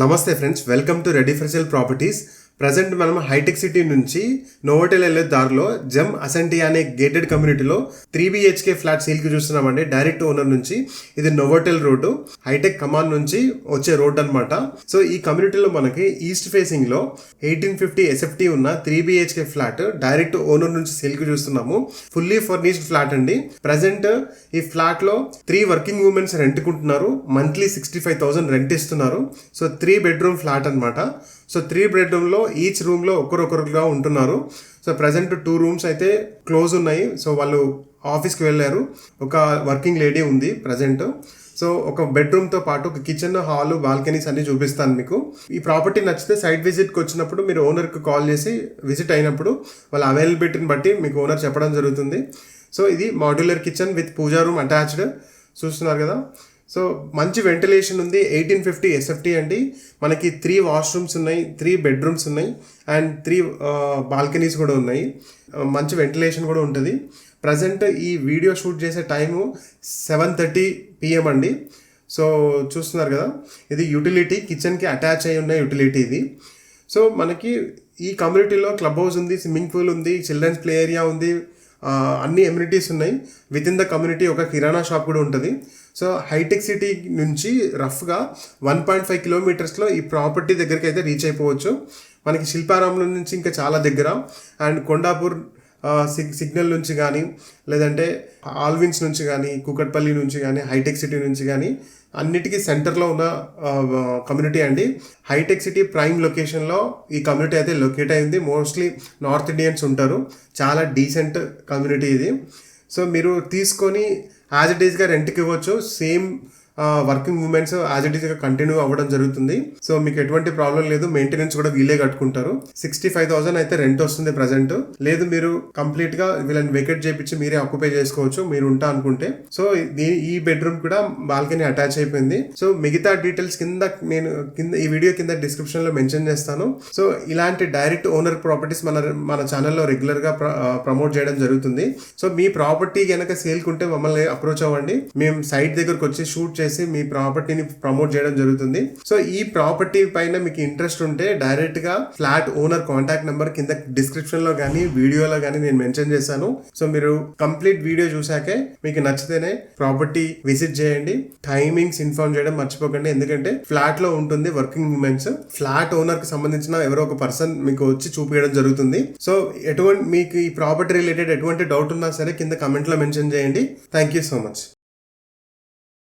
నమస్తే friends, welcome to ready for sale properties. Present మనం hitech city నుంచి Novotel వెళ్ళే దారిలో జమ్ అసెంటీ అనే గేటెడ్ కమ్యూనిటీలో 3BHK ఫ్లాట్ సేల్కి చూస్తున్నామండి. డైరెక్ట్ ఓనర్ నుంచి. ఇది నోవోటెల్ రోడ్డు, హైటెక్ కమాన్ నుంచి వచ్చే రోడ్ అనమాట. సో ఈ కమ్యూనిటీలో మనకి ఈస్ట్ ఫేసింగ్ లో 1850 SFT ఉన్న 3BHK ఫ్లాట్ డైరెక్ట్ ఓనర్ నుంచి సేల్కి చూస్తున్నాము. ఫుల్లీ ఫర్నిష్డ్ ఫ్లాట్ అండి. ప్రజెంట్ ఈ ఫ్లాట్ లో 3 వర్కింగ్ ఉమెన్స్ రెంట్కుంటున్నారు. మంత్లీ 65,000 రెంట్ ఇస్తున్నారు. సో 3 బెడ్రూమ్ ఫ్లాట్ అనమాట. సో 3 బెడ్రూమ్లో ఈచ్ రూమ్లో ఒకరొకరుగా ఉంటున్నారు. సో ప్రజెంట్ 2 రూమ్స్ అయితే క్లోజ్ ఉన్నాయి. సో వాళ్ళు ఆఫీస్కి వెళ్ళారు. ఒక వర్కింగ్ లేడీ ఉంది ప్రజెంట్. సో ఒక బెడ్రూమ్తో పాటు ఒక కిచెన్, హాల్, బాల్కనీస్ అన్ని చూపిస్తాను మీకు. ఈ ప్రాపర్టీ నచ్చితే సైట్ విజిట్కి వచ్చినప్పుడు మీరు ఓనర్కి కాల్ చేసి విజిట్ అయినప్పుడు వాళ్ళ అవైలబిలిటీని బట్టి మీకు ఓనర్ చెప్పడం జరుగుతుంది. సో ఇది modular kitchen with pooja room attached చూస్తున్నారు కదా. సో మంచి వెంటిలేషన్ ఉంది. 1850 SFT అండి. మనకి 3 వాష్రూమ్స్ ఉన్నాయి, 3 బెడ్రూమ్స్ ఉన్నాయి అండ్ 3 బాల్కనీస్ కూడా ఉన్నాయి. మంచి వెంటిలేషన్ కూడా ఉంటుంది. ప్రజెంట్ ఈ వీడియో షూట్ చేసే టైము 7:30 PM అండి. సో చూస్తున్నారు కదా, ఇది యూటిలిటీ, కిచెన్కి అటాచ్ అయి ఉన్న యూటిలిటీ ఇది. సో మనకి ఈ కమ్యూనిటీలో క్లబ్ హౌస్ ఉంది, స్విమ్మింగ్ పూల్ ఉంది, చిల్డ్రన్స్ ప్లే ఏరియా ఉంది, అన్ని ఎమ్యూనిటీస్ ఉన్నాయి. విత్ ఇన్ ద కమ్యూనిటీ ఒక కిరాణా షాప్ కూడా ఉంటుంది. సో హైటెక్ సిటీ నుంచి రఫ్గా 1.5 కిలోమీటర్స్లో ఈ ప్రాపర్టీ దగ్గరికి అయితే రీచ్ అయిపోవచ్చు. మనకి శిల్పారామం నుంచి ఇంకా చాలా దగ్గర. అండ్ కొండాపూర్ సిగ్నల్ నుంచి కానీ, లేదంటే ఆల్విన్స్ నుంచి కానీ, కూకట్పల్లి నుంచి కానీ, హైటెక్ సిటీ నుంచి కానీ అన్నిటికీ సెంటర్లో ఉన్న కమ్యూనిటీ అండి. హైటెక్ సిటీ ప్రైమ్ లొకేషన్లో ఈ కమ్యూనిటీ అయితే లొకేట్ అయింది. మోస్ట్లీ నార్త్ ఇండియన్స్ ఉంటారు. చాలా డీసెంట్ కమ్యూనిటీ ఇది. సో మీరు తీసుకొని యాజ్ ఇట్ ఈస్గా రెంట్కి ఇవ్వచ్చు. Same working womens as it ఈస్గా కంటిన్యూ అవ్వడం జరుగుతుంది. సో మీకు ఎటువంటి ప్రాబ్లం లేదు. మెయింటెనెన్స్ కూడా వీళ్ళే కట్టుకుంటారు. 65,000 అయితే రెంట్ వస్తుంది ప్రజెంట్. లేదు మీరు కంప్లీట్గా వీళ్ళని వెకేట్ చేయించి మీరే ఆక్యుపై చేసుకోవచ్చు మీరు ఉంటా అనుకుంటే. సో ఈ బెడ్రూమ్ కూడా బాల్కనీ అటాచ్ అయిపోయింది. సో మిగతా డీటెయిల్స్ నేను ఈ వీడియో కింద డిస్క్రిప్షన్లో మెన్షన్ చేస్తాను. సో ఇలాంటి డైరెక్ట్ ఓనర్ ప్రాపర్టీస్ మన ఛానల్లో రెగ్యులర్గా ప్రమోట్ చేయడం జరుగుతుంది. సో మీ ప్రాపర్టీ కనుక సేల్కుంటే మమ్మల్ని అప్రోచ్ అవ్వండి. మేము సైట్ దగ్గరకు వచ్చి షూట్ చేసి మీ ప్రాపర్టీని ప్రమోట్ చేయడం జరుగుతుంది. సో ఈ ప్రాపర్టీ పైన మీకు ఇంట్రెస్ట్ ఉంటే డైరెక్ట్ గా ఫ్లాట్ ఓనర్ కాంటాక్ట్ నెంబర్ కింద డిస్క్రిప్షన్ లో కానీ వీడియోలో కానీ నేను మెన్షన్ చేశాను. సో మీరు కంప్లీట్ వీడియో చూసాకే మీకు నచ్చితేనే ప్రాపర్టీ విజిట్ చేయండి. టైమింగ్స్ ఇన్ఫార్మ్ చేయడం మర్చిపోకండి, ఎందుకంటే ఫ్లాట్ లో ఉంటుంది వర్కింగ్ ఉమెన్స్. ఫ్లాట్ ఓనర్ కి సంబంధించిన ఎవరో ఒక పర్సన్ మీకు వచ్చి చూపించడం జరుగుతుంది. సో మీకు ఈ ప్రాపర్టీ రిలేటెడ్ ఎటువంటి డౌట్ ఉన్నా సరే కింద కమెంట్ లో మెన్షన్ చేయండి. Thank you so much.